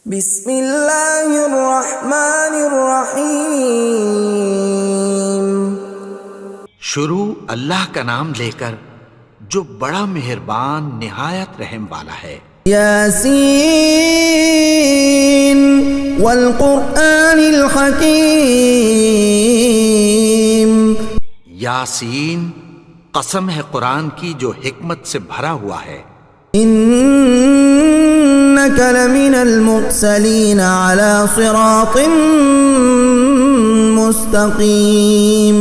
بسم اللہ الرحمن الرحیم۔ شروع اللہ کا نام لے کر جو بڑا مہربان نہایت رحم والا ہے۔ یاسین والقرآن الحکیم۔ یاسین، قسم ہے قرآن کی جو حکمت سے بھرا ہوا ہے۔ انک لمن المرسلین علی صراط مستقیم۔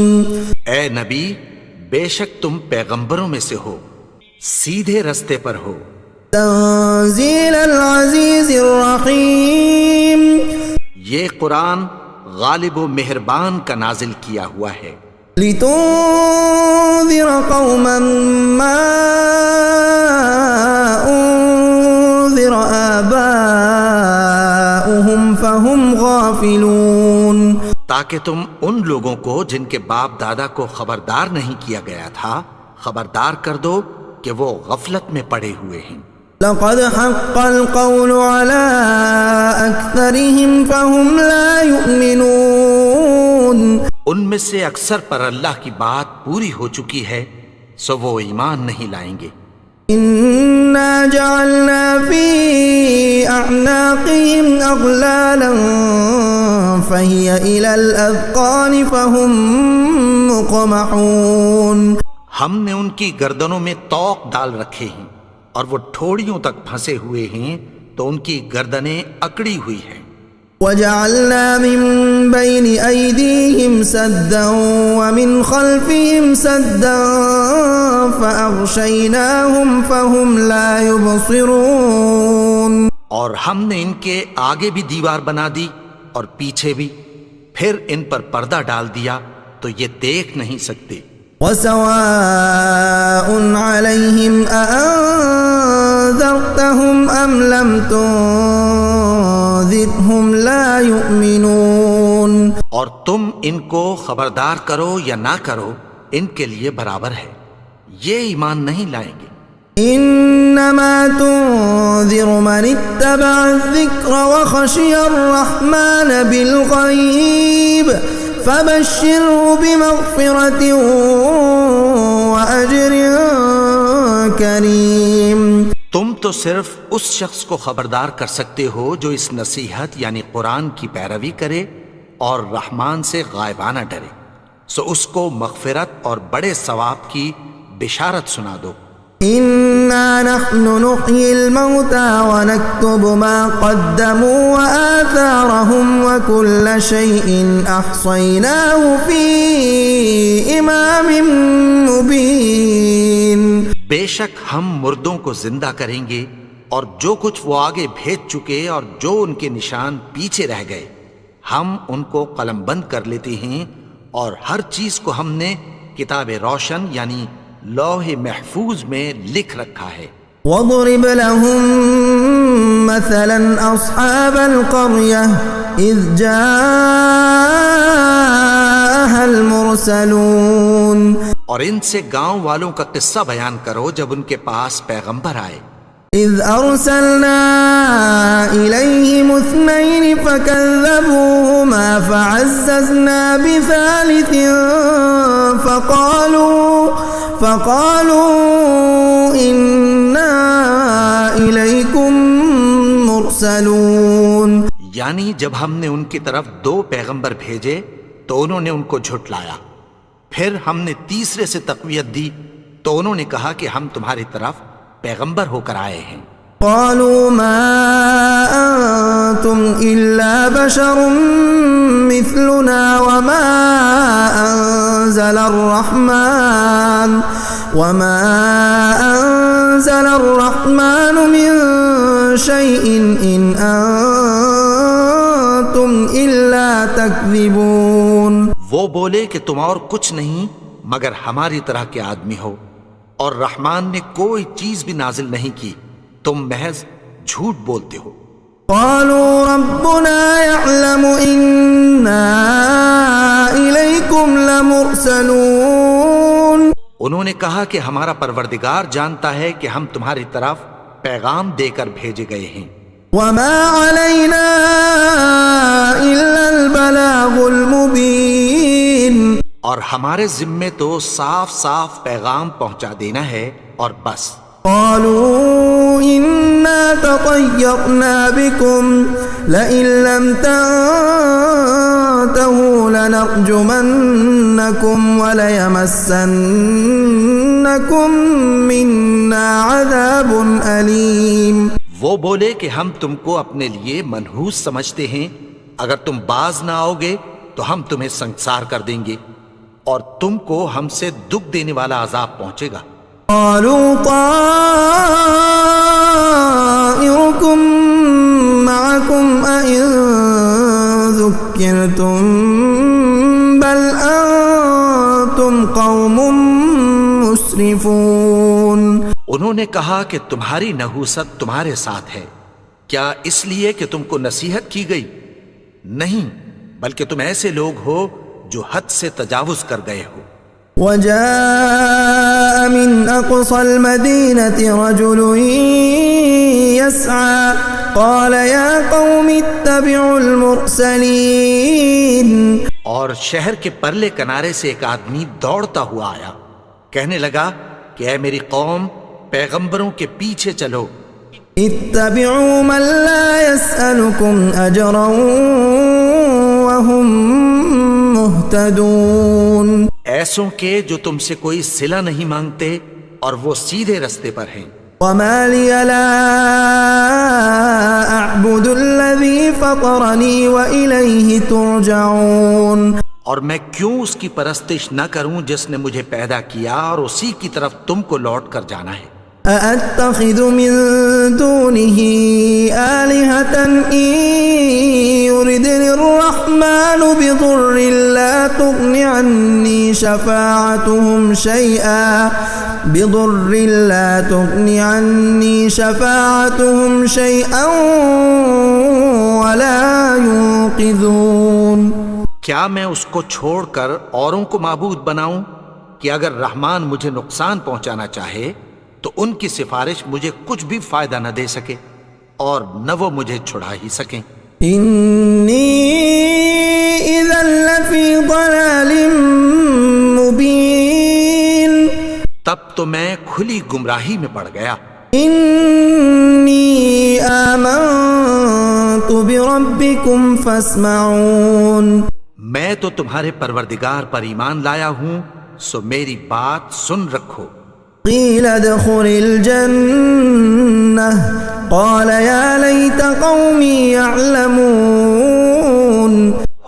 اے نبی، بے شک تم پیغمبروں میں سے ہو، سیدھے رستے پر ہو۔ تنزیل العزیز الرحیم۔ یہ قرآن غالب و مہربان کا نازل کیا ہوا ہے۔ لتنذر قوما ما انذر آباؤهم فهم غافلون۔ تاکہ تم ان لوگوں کو جن کے باپ دادا کو خبردار نہیں کیا گیا تھا خبردار کر دو کہ وہ غفلت میں پڑے ہوئے ہیں۔ لقد حق القول على أكثرهم فهم لا يؤمنون۔ ان میں سے اکثر پر اللہ کی بات پوری ہو چکی ہے سو وہ ایمان نہیں لائیں گے۔ إنا جعلنا في أعناقهم أغلالا فهي إلى الأذقان فهم مقمحون۔ ہم نے ان کی گردنوں میں طوق ڈال رکھے ہیں اور وہ ٹھوڑیوں تک پھنسے ہوئے ہیں تو ان کی گردنیں اکڑی ہوئی ہیں۔ وجعلنا من بين أيديهم سدا ومن خلفهم سدا فأغشيناهم فهم لا يبصرون۔ اور ہم نے ان کے آگے بھی دیوار بنا دی اور پیچھے بھی، پھر ان پر پردہ ڈال دیا تو یہ دیکھ نہیں سکتے۔ وسواء عليهم أأنذرتهم أم لم تنذرهم لا يؤمنون۔ اور تم ان کو خبردار کرو یا نہ کرو ان کے لیے برابر ہے، یہ ایمان نہیں لائیں گے۔ انما تنذر من اتبع الذکر وخشی الرحمن بالغیب فبشره بمغفرة وأجر کریم۔ تم تو صرف اس شخص کو خبردار کر سکتے ہو جو اس نصیحت یعنی قرآن کی پیروی کرے اور رحمان سے غائبانہ ڈرے، سو اس کو مغفرت اور بڑے ثواب کی بشارت سنا دو۔ انا نحن نحيي الموتى ونكتب ما قدموا وآثارهم وكل شيء احصيناه في امام مبين۔ بے شک ہم مردوں کو زندہ کریں گے اور جو کچھ وہ آگے بھیج چکے اور جو ان کے نشان پیچھے رہ گئے ہم ان کو قلم بند کر لیتے ہیں، اور ہر چیز کو ہم نے کتاب روشن یعنی لوح محفوظ میں لکھ رکھا ہے۔ وَاضْرِبْ لَهُم مَّثَلًا أَصْحَابَ الْقَرْيَةِ إِذْ جَاءَهَا الْمُرْسَلُونَ۔ اور ان سے گاؤں والوں کا قصہ بیان کرو جب ان کے پاس پیغمبر آئے۔ إِذْ أَرْسَلْنَا إِلَيْهِمُ اثْنَيْنِ فَكَذَّبُوهُمَا فَعَزَّزْنَا بِثَالِثٍ فَقَالُوا إِنَّا إِلَيْكُمْ مُرْسَلُونَ۔ یعنی جب ہم نے ان کی طرف 2 پیغمبر بھیجے تو انہوں نے ان کو جھٹلایا، پھر ہم نے تیسرے سے تقویت دی تو انہوں نے کہا کہ ہم تمہاری طرف پیغمبر ہو کر آئے ہیں۔ قالوا ما أنتم إلا بشر مثلنا وما أنزل الرحمن من شيء إن أنتم إلا تكذبون۔ وہ بولے کہ تم اور کچھ نہیں مگر ہماری طرح کے آدمی ہو، اور رحمان نے کوئی چیز بھی نازل نہیں کی، تم محض جھوٹ بولتے ہو۔ قالوا ربنا يعلم إنا إليكم لمرسلون۔ انہوں نے کہا کہ ہمارا پروردگار جانتا ہے کہ ہم تمہاری طرف پیغام دے کر بھیجے گئے ہیں۔ وما علينا ہمارے ذمے تو صاف صاف پیغام پہنچا دینا ہے اور بس. قالوا إنا تطيرنا بكم لئن لم تنتهوا لنرجمنكم وليمسنكم منا عذاب أليم. وہ بولے کہ ہم تم کو اپنے لیے منحوس سمجھتے ہیں، اگر تم باز نہ آؤ گے تو ہم تمہیں سنگسار کر دیں گے اور تم کو ہم سے دکھ دینے والا عذاب پہنچے گا. قالوا طائركم معكم أئن ذكرتم بل أنتم قوم مسرفون. انہوں نے کہا کہ تمہاری نحوست تمہارے ساتھ ہے، کیا اس لیے کہ تم کو نصیحت کی گئی؟ نہیں، بلکہ تم ایسے لوگ ہو جو حد سے تجاوز کر گئے ہو. وجاء من أقصى المدينة رجل يسعى قال يا قوم اتبعوا المرسلين. اور شہر کے پرلے کنارے سے ایک آدمی دوڑتا ہوا آیا، کہنے لگا کہ اے میری قوم، پیغمبروں کے پیچھے چلو. اتبعوا من لا يسألكم أجرا وهم مهتدون. ایسوں کے جو تم سے کوئی صلہ نہیں مانگتے اور وہ سیدھے رستے پر ہیں. وما لي لا أعبد الذي فطرني وإليه ترجعون. اور میں کیوں اس کی پرستش نہ کروں جس نے مجھے پیدا کیا اور اسی کی طرف تم کو لوٹ کر جانا ہے. أأتخذ من دونه آلهة إن يردني الرحمن بضر لا تغن عني شفاعتهم شيئا ولا ينقذون. کیا میں اس کو چھوڑ کر اوروں کو معبود بناؤں کہ اگر رحمان مجھے نقصان پہنچانا چاہے تو ان کی سفارش مجھے کچھ بھی فائدہ نہ دے سکے اور نہ وہ مجھے چھڑا ہی سکیں. انی اذا لفی ضلال مبین. تب تو میں کھلی گمراہی میں پڑ گیا. انی آمنت بربکم فاسمعون. میں تو تمہارے پروردگار پر ایمان لایا ہوں، سو میری بات سن رکھو. قیل ادخل الجنة قال یا لیت قومی یعلمون.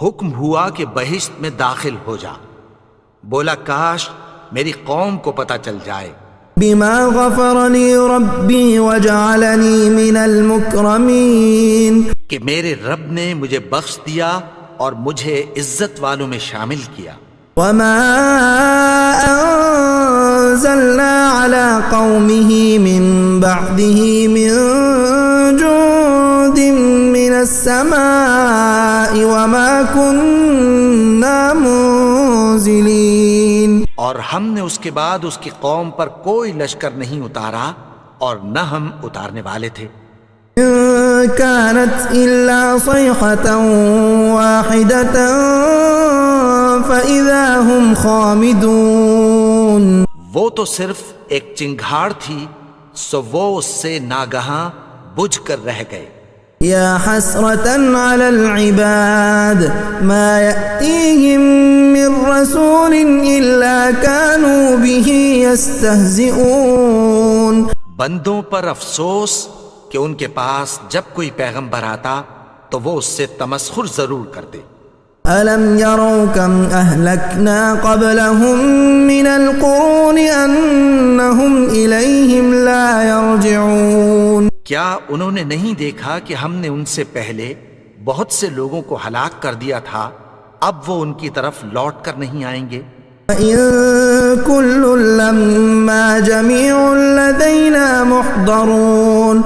حکم ہوا کہ بہشت میں داخل ہو جا. بولا کاش میری قوم کو پتہ چل جائے. بما غفر لی ربی وجعلنی من المکرمین. کہ میرے رب نے مجھے بخش دیا اور مجھے عزت والوں میں شامل کیا. وما انزلنا على قومه من بعده من جند من السماء وما كنا منزلين. اور ہم نے اس کے بعد اس کی قوم پر کوئی لشکر نہیں اتارا اور نہ ہم اتارنے والے تھے. كانت إلا صيحة واحدة فإذا هم خامدون. وہ تو صرف ایک چنگھاڑ تھی، سو وہ اس سے ناگہاں بجھ کر رہ گئے. یا حسرة على العباد ما يأتيهم من رسول إلا كانوا به يستهزئون. بندوں پر افسوس کہ ان کے پاس جب کوئی پیغمبر آتا تو وہ اس سے تمسخر ضرور کرتے. أَلَمْ يَرَوْا كَمْ أَهْلَكْنَا قَبْلَهُمْ مِنَ الْقُرُونِ أَنَّهُمْ إِلَيْهِمْ لَا يَرْجِعُونَ. کیا انہوں نے نہیں دیکھا کہ ہم نے ان سے پہلے بہت سے لوگوں کو ہلاک کر دیا تھا، اب وہ ان کی طرف لوٹ کر نہیں آئیں گے. وَإِن كُلٌّ لَّمَّا جَمِيعٌ لَّدَيْنَا مُحْضَرُونَ.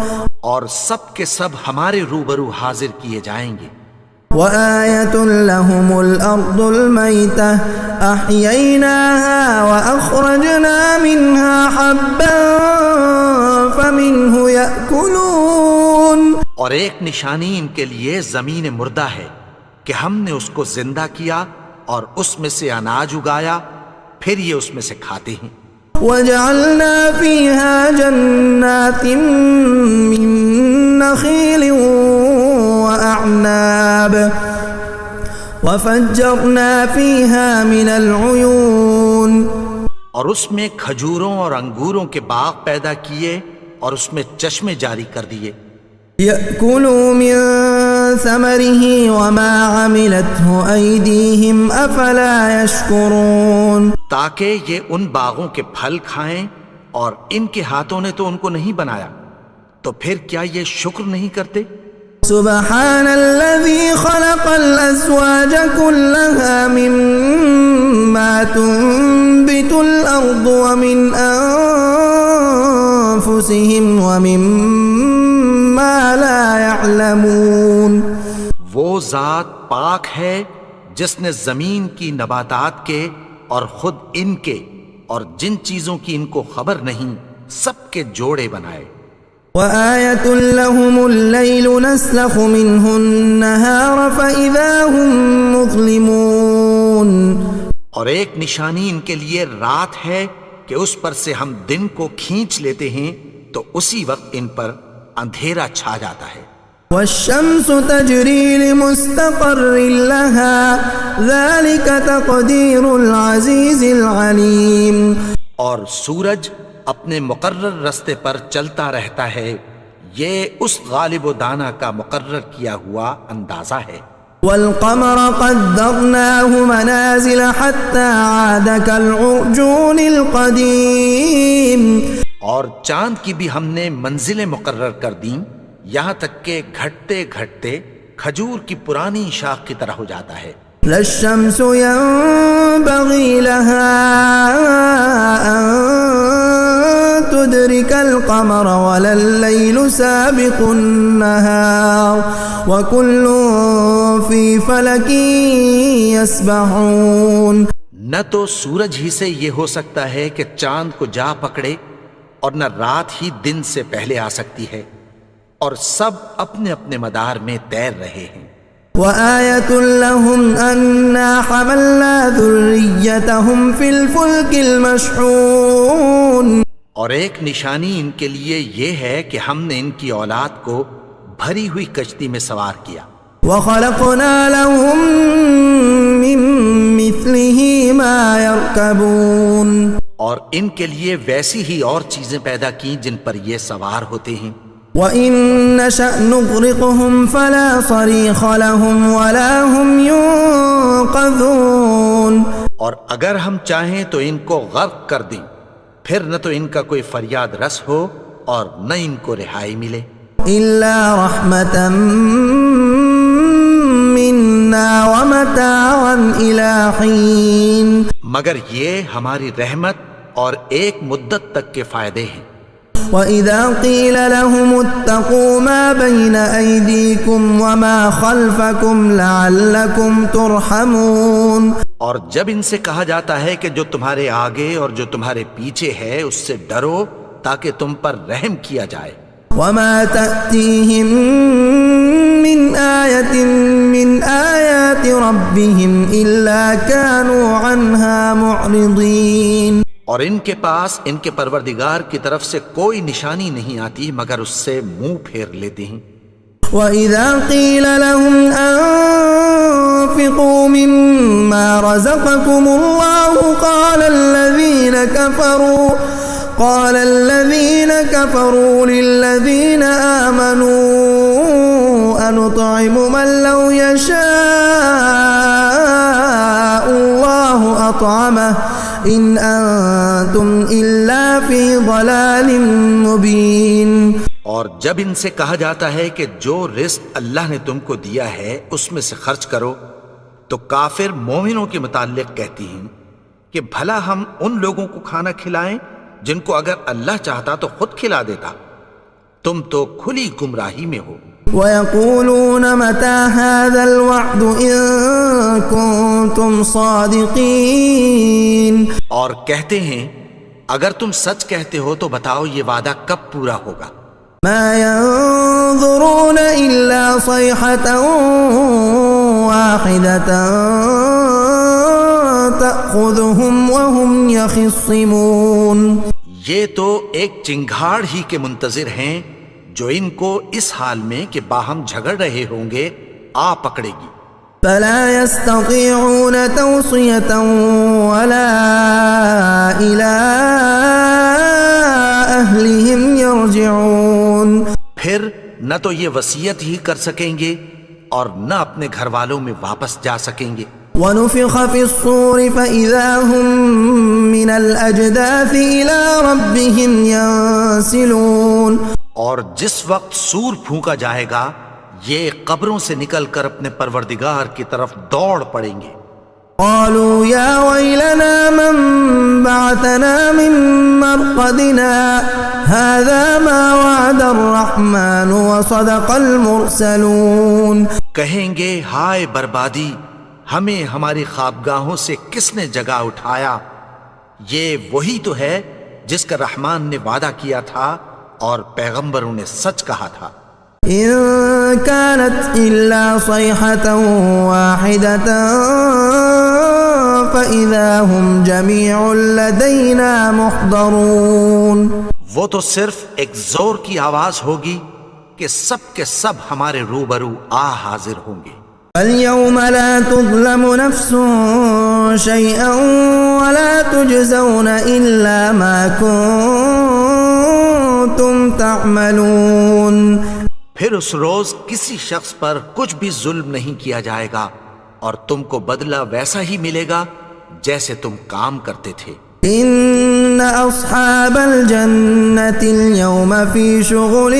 اور سب کے سب ہمارے روبرو حاضر کیے جائیں گے. وآية لهم الأرض الميتة أحييناها وأخرجنا منها حبا فمنه يأكلون. اور ایک نشانی ان کے لیے زمین مردہ ہے کہ ہم نے اس کو زندہ کیا اور اس میں سے اناج اگایا، پھر یہ اس میں سے کھاتے ہیں۔ وجعلنا فيها جنات من نخيل وأعناب وفجرنا فيها من العيون، اور اس میں کھجوروں اور انگوروں کے باغ پیدا کیے اور اس میں چشمے جاری کر دیے۔ يأكلوا من ثمره وما عملته أيديهم أفلا يشكرون، تاکہ یہ ان باغوں کے پھل کھائیں، اور ان کے ہاتھوں نے تو ان کو نہیں بنایا، تو پھر کیا یہ شکر نہیں کرتے؟ سبحان الذي خلق الأزواج كلها مما تنبت الأرض ومن أنفسهم ومما لا يعلمون، وہ ذات پاک ہے جس نے زمین کی نباتات کے اور خود ان کے اور جن چیزوں کی ان کو خبر نہیں سب کے جوڑے بنائے۔ وآية لهم الليل نسلخ منه النهار فإذا هم مظلمون، اور ایک نشانی ان کے لیے رات ہے کہ اس پر سے ہم دن کو کھینچ لیتے ہیں تو اسی وقت ان پر اندھیرا چھا جاتا ہے۔ والشمس تجري لمستقر لها ذلك تقدير العزيز العليم، اور سورج اپنے مقرر رستے پر چلتا رہتا ہے، یہ اس غالب و دانا کا مقرر کیا ہوا اندازہ ہے۔ والقمر قدرناه منازل حتى عاد كالعرجون القديم، اور چاند کی بھی ہم نے منزلیں مقرر کر دیں، یہاں تک کہ گھٹتے گھٹتے کھجور کی پرانی شاخ کی طرح ہو جاتا ہے۔ لا الشمس ينبغي لها أن تدرك القمر ولا الليل سابق النهار وكل في فلك يسبحون، نہ تو سورج ہی سے یہ ہو سکتا ہے کہ چاند کو جا پکڑے، اور نہ رات ہی دن سے پہلے آ سکتی ہے، اور سب اپنے اپنے مدار میں تیر رہے ہیں۔ وآية لهم أنا حملنا ذريتهم في الفلك المشحون، اور ایک نشانی ان کے لیے یہ ہے کہ ہم نے ان کی اولاد کو بھری ہوئی کشتی میں سوار کیا۔ وخلقنا لهم من مثله ما يركبون، اور ان کے لیے ویسی ہی اور چیزیں پیدا کی جن پر یہ سوار ہوتے ہیں۔ وَإِن نَّشَأْ نُغْرِقْهُمْ فَلَا صَرِيخَ لَهُمْ وَلَا هُمْ يُنقَذُونَ، اور اگر ہم چاہیں تو ان کو غرق کر دیں، پھر نہ تو ان کا کوئی فریاد رس ہو اور نہ ان کو رہائی ملے۔ إِلَّا رَحْمَةً مِّنَّا وَمَتَاعًا إِلَىٰ حِينٍ، مگر یہ ہماری رحمت اور ایک مدت تک کے فائدے ہیں۔ وَإِذَا قِيلَ لَهُمُ اتَّقُوا مَا بَيْنَ أَيْدِيكُمْ وَمَا خَلْفَكُمْ لَعَلَّكُمْ تُرْحَمُونَ، اور جب ان سے کہا جاتا ہے کہ جو تمہارے آگے اور جو تمہارے پیچھے ہے اس سے ڈرو تاکہ تم پر رحم کیا جائے۔ وَمَا تَأْتِيهِم مِّنْ آيَةٍ مِّنْ آيَاتِ رَبِّهِمْ إِلَّا كَانُوا عَنْهَا مُعْرِضِينَ، اور ان کے پاس ان کے پروردگار کی طرف سے کوئی نشانی نہیں آتی مگر اس سے منہ پھیر لیتے ہیں۔ وَإِذَا قِيلَ لَهُمْ أَنفِقُوا مِمَّا رَزَقَكُمُ اللَّهُ قَالَ الَّذِينَ كَفَرُوا لِلَّذِينَ آمَنُوا أَنُطْعِمُ مَن لَّوْ يَشَاءُ اللَّهُ أَطْعَمَهُ إِنْ أَنتُمْ إِلَّا فِي ضَلَالٍ مُّبِينٍ، اور جب ان سے کہا جاتا ہے کہ جو رزق اللہ نے تم کو دیا ہے اس میں سے خرچ کرو، تو کافر مومنوں کے متعلق کہتی ہیں کہ بھلا ہم ان لوگوں کو کھانا کھلائیں جن کو اگر اللہ چاہتا تو خود کھلا دیتا، تم تو کھلی گمراہی میں ہو۔ وَيَقُولُونَ مَتَىٰ هَٰذَا الْوَعْدُ إِن كُنتُمْ صَادِقِينَ، اور کہتے ہیں اگر تم سچ کہتے ہو تو بتاؤ یہ وعدہ کب پورا ہوگا۔ مَا يَنظُرُونَ إِلَّا صَيْحَةً وَاحِدَةً تأخذهم وهم يخصمون. یہ تو ایک چنگھاڑ ہی کے منتظر ہیں جو ان کو اس حال میں کہ باہم جھگڑ رہے ہوں گے آ پکڑے گی. فلا يستطيعون توصية ولا إلى أهلهم يرجعون. پھر نہ تو یہ وصیت ہی کر سکیں گے اور نہ اپنے گھر والوں میں واپس جا سکیں گے. ونفخ في الصور فإذا هم من الأجداث إلى ربهم ينسلون. اور جس وقت سور پھونکا جائے گا یہ قبروں سے نکل کر اپنے پروردگار کی طرف دوڑ پڑیں گے. قالوا يا ويلنا من بعثنا من مرقدنا هذا ما وعد الرحمن وصدق المرسلون. کہیں گے ہائے بربادی، ہمیں ہماری خوابگاہوں سے کس نے جگا اٹھایا؟ یہ وہی تو ہے جس کا رحمان نے وعدہ کیا تھا اور پیغمبروں نے سچ کہا تھا. إن كانت إلا صيحة واحدة فإذا هم جميع لدينا محضرون. وہ تو صرف ایک زور کی آواز ہوگی کہ سب کے سب ہمارے روبرو آ حاضر ہوں گے. اليوم لا تظلم نفس شيئا ولا تجزون إلا ما كنتم تعملون. پھر اس روز کسی شخص پر کچھ بھی ظلم نہیں کیا جائے گا اور تم کو بدلہ ویسا ہی ملے گا جیسے تم کام کرتے تھے. ان اصحاب الجنة اليوم في شغل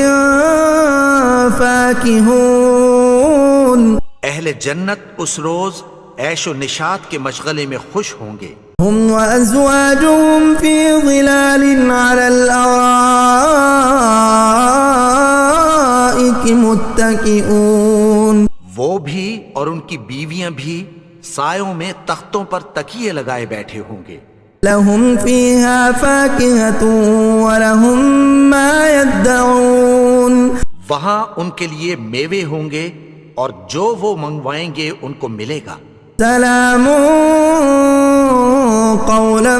فاكهون. اہل جنت اس روز عیش و نشاط کے مشغلے میں خوش ہوں گے. هم وازواجهم في ظلال على الارائك متكئون. وہ بھی اور ان کی بیویاں بھی سایوں میں تختوں پر تکیے لگائے بیٹھے ہوں گے. لهم فيها فاكهة ولهم ما يدعون. وہاں ان کے لیے میوے ہوں گے اور جو وہ منگوائیں گے ان کو ملے گا. سلام قولا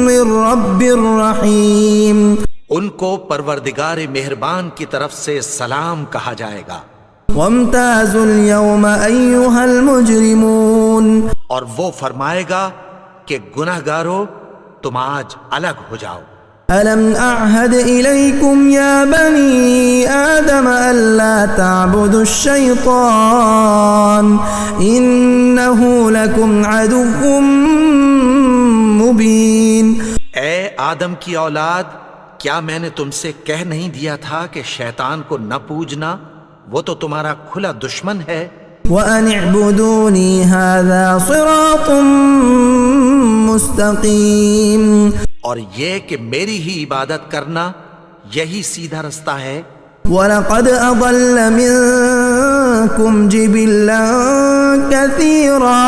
من رب الرحیم. ان کو پروردگار مہربان کی طرف سے سلام کہا جائے گا. وامتازوا اليوم ایها المجرمون. اور وہ فرمائے گا کہ گناہگارو تم آج الگ ہو جاؤ. ألم أعهد إليكم يا بني آدم ألا تعبدوا الشيطان إنه لكم عدو مبين. اے آدم کی اولاد، کیا میں نے تم سے کہہ نہیں دیا تھا کہ شیطان کو نہ پوجنا؟ وہ تو تمہارا کھلا دشمن ہے. وأن اعبدوني هذا صراط مستقيم. اور یہ کہ میری ہی عبادت کرنا یہی سیدھا رستہ ہے. وَلَقَدْ أَضَلَّ مِنكُمْ جِبِلًّا كَثِيرًا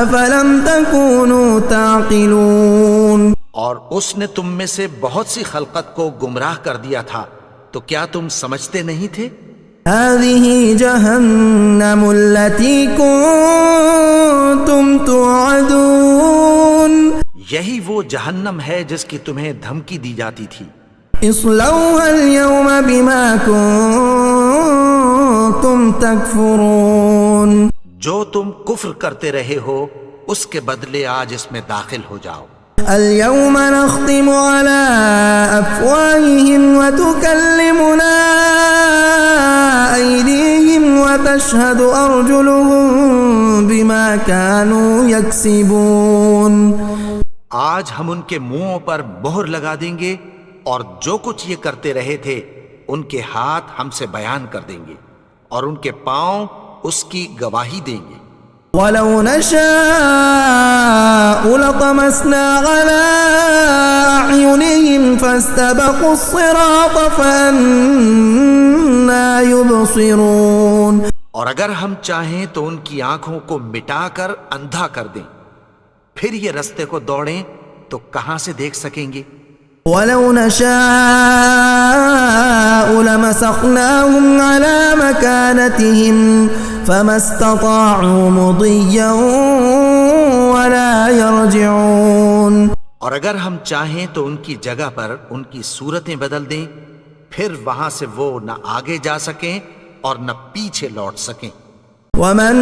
أَفَلَمْ تَكُونُوا تَعْقِلُونَ. اور اس نے تم میں سے بہت سی خلقت کو گمراہ کر دیا تھا، تو کیا تم سمجھتے نہیں تھے؟ هَذِهِ جَهَنَّمُ الَّتِي كُنتُمْ تُوعَدُونَ. یہی وہ جہنم ہے جس کی تمہیں دھمکی دی جاتی تھی. اصلوها اليوم بما كنتم تكفرون. جو تم کفر کرتے رہے ہو اس کے بدلے آج اس میں داخل ہو جاؤ. اليوم نختم على أفواههم وتكلمنا أيديهم وتشهد أرجلهم بما كانوا يكسبون. آج ہم ان کے منہوں پر مہر لگا دیں گے اور جو کچھ یہ کرتے رہے تھے ان کے ہاتھ ہم سے بیان کر دیں گے اور ان کے پاؤں اس کی گواہی دیں گے. وَلَوْ نَشَاءُ لَطَمَسْنَا عَلَىٰ أَعْيُنِهِمْ فَاسْتَبَقُوا الصِّرَاطَ فَأَنَّىٰ يُبْصِرُونَ. اور اگر ہم چاہیں تو ان کی آنکھوں کو مٹا کر اندھا کر دیں، پھر یہ رستے کو دوڑیں تو کہاں سے دیکھ سکیں گے. وَلَوْ نَشَاءُ لَمَسَخْنَاهُمْ عَلَىٰ مَكَانَتِهِمْ فَمَا اسْتَطَاعُوا مُضِيًّا ولا يرجعون. اور اگر ہم چاہیں تو ان کی جگہ پر ان کی صورتیں بدل دیں، پھر وہاں سے وہ نہ آگے جا سکیں اور نہ پیچھے لوٹ سکیں. ومن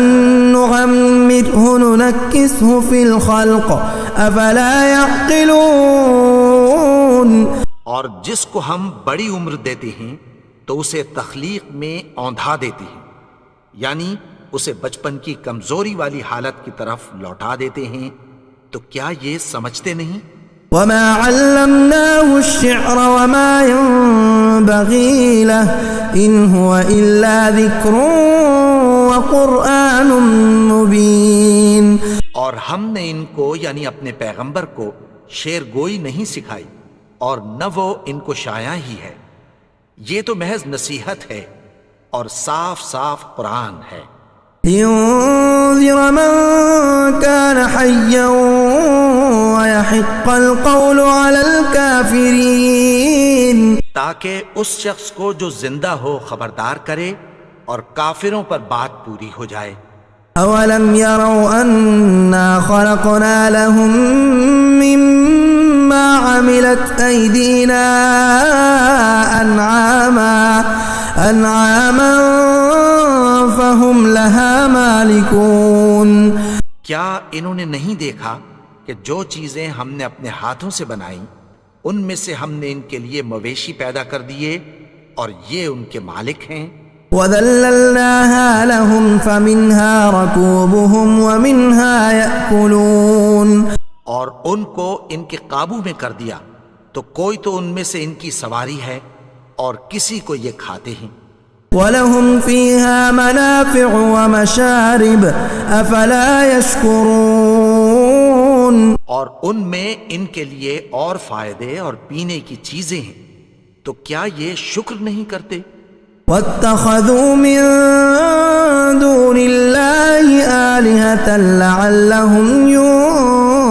نعمره ننكسه في الخلق افلا يعقلون. اور جس کو ہم بڑی عمر دیتے ہیں تو اسے تخلیق میں اوندھا دیتے ہیں، یعنی اسے بچپن کی کمزوری والی حالت کی طرف لوٹا دیتے ہیں. تو کیا یہ سمجھتے نہیں؟ وما علمناه الشعر وما ينبغي له ان هو الا ذكر وقرآن مبين. اور ہم نے ان کو یعنی اپنے پیغمبر کو شعر گوئی نہیں سکھائی اور نہ وہ ان کو شایا ہی ہے، یہ تو محض نصیحت ہے اور صاف صاف قرآن ہے. لينذر من كان حيا ويحق القول على الكافرين. تاکہ اس شخص کو جو زندہ ہو خبردار کرے اور کافروں پر بات پوری ہو جائے. اولم يروا انا خلقنا لهم مما عملت ايدينا انعاما فهم لها مالكون. کیا انہوں نے نہیں دیکھا کہ جو چیزیں ہم نے اپنے ہاتھوں سے بنائیں ان میں سے ہم نے ان کے لیے مویشی پیدا کر دیے اور یہ ان کے مالک ہیں. وَذَلَّلْنَاهَا لَهُمْ فَمِنْهَا رَكُوبُهُمْ وَمِنْهَا يَأْكُلُونَ. اور ان کو ان کے قابو میں کر دیا تو کوئی تو ان میں سے ان کی سواری ہے اور کسی کو یہ کھاتے ہیں. وَلَهُمْ فِيهَا مَنَافِعُ وَمَشَارِبُ أَفَلَا يَشْكُرُونَ. اور ان میں ان کے لیے اور فائدے اور پینے کی چیزیں ہیں، تو کیا یہ شکر نہیں کرتے؟ وَاتَّخَذُوا مِن دُونِ اللَّهِ آلِهَةً لَعَلَّهُمْ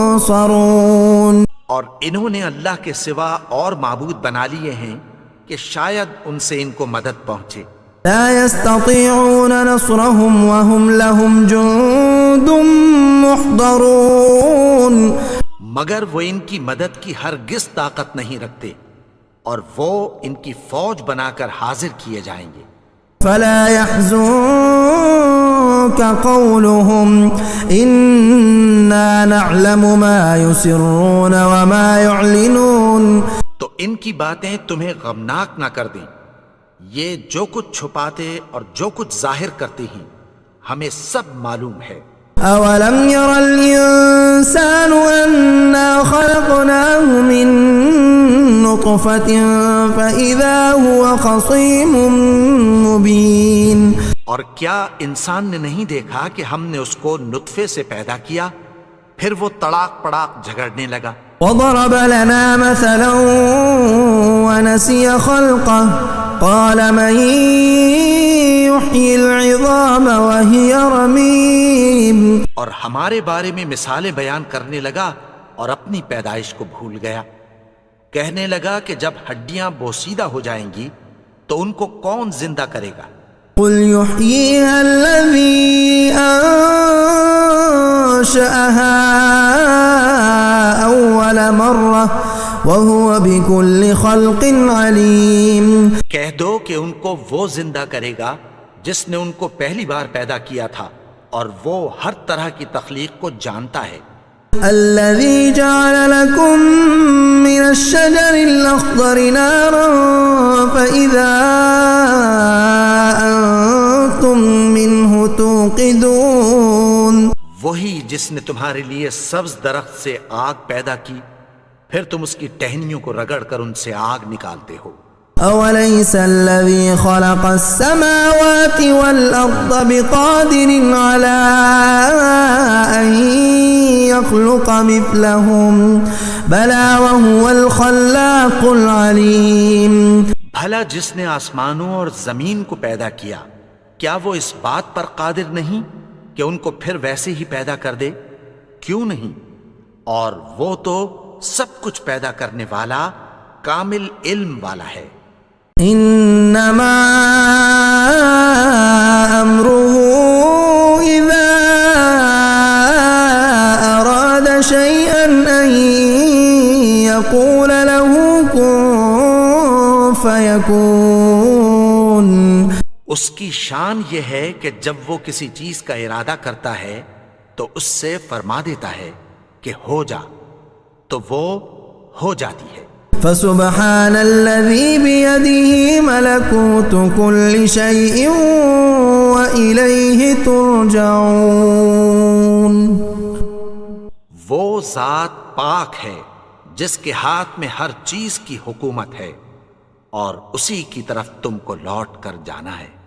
يُنصَرُونَ. اور انہوں نے اللہ کے سوا اور معبود بنا لیے ہیں کہ شاید ان سے ان کو مدد پہنچے. لا يستطيعون نصرهم وهم لهم جند محضرون. مگر وہ ان کی مدد کی ہرگز طاقت نہیں رکھتے اور وہ ان کی فوج بنا کر حاضر کیے جائیں گے. فلا يحزنك قولهم إنا نعلم ما يسرون وما يعلنون. تو ان کی باتیں تمہیں غمناک نہ کر دیں، یہ جو کچھ چھپاتے اور جو کچھ ظاہر کرتے ہیں ہمیں سب معلوم ہے. أولم ير الإنسان أنا خلقناه من نطفة فإذا هو خصيم مبين. اور کیا انسان نے نہیں دیکھا کہ ہم نے اس کو نطفے سے پیدا کیا پھر وہ تڑاک پڑاک جھگڑنے لگا. وضرب لنا مثلا ونسي خلقه قال من يحيي العظام وهي رميم. اور ہمارے بارے میں مثالیں بیان کرنے لگا اور اپنی پیدائش کو بھول گیا. کہنے لگا کہ جب ہڈیاں بوسیدہ ہو جائیں گی تو ان کو کون زندہ کرے گا؟ قل يحييها الذي أنشأها أول مرة وهو بكل خلق عليم. کہہ دو کہ ان کو وہ زندہ کرے گا جس نے ان کو پہلی بار پیدا کیا تھا اور وہ ہر طرح کی تخلیق کو جانتا ہے. الذي جعل لكم من الشجر الأخضر نارا فإذا أنتم منه توقدون. وہی جس نے تمہارے لیے سبز درخت سے آگ پیدا کی پھر تم اس کی ٹہنیوں کو رگڑ کر ان سے آگ نکالتے ہو. أوليس الذي خلق السماوات والأرض بقادر على أن يخلق مثلهم بلى وهو الخلاق العليم. بھلا جس نے آسمانوں اور زمین کو پیدا کیا کیا وہ اس بات پر قادر نہیں کہ ان کو پھر ویسے ہی پیدا کر دے؟ کیوں نہیں؟ اور وہ تو سب کچھ پیدا کرنے والا کامل علم والا ہے. انما امره اذا اراد فيكون اس کی شان یہ ہے کہ جب وہ کسی چیز کا ارادہ کرتا ہے تو اس سے فرما دیتا ہے کہ ہو جا، تو وہ ہو جاتی ہے۔ فسبحان الذي بيده ملكوت كل شيء وإليه ترجعون۔ وہ ذات پاک ہے جس کے ہاتھ میں ہر چیز کی حکومت ہے اور اسی کی طرف تم کو لوٹ کر جانا ہے۔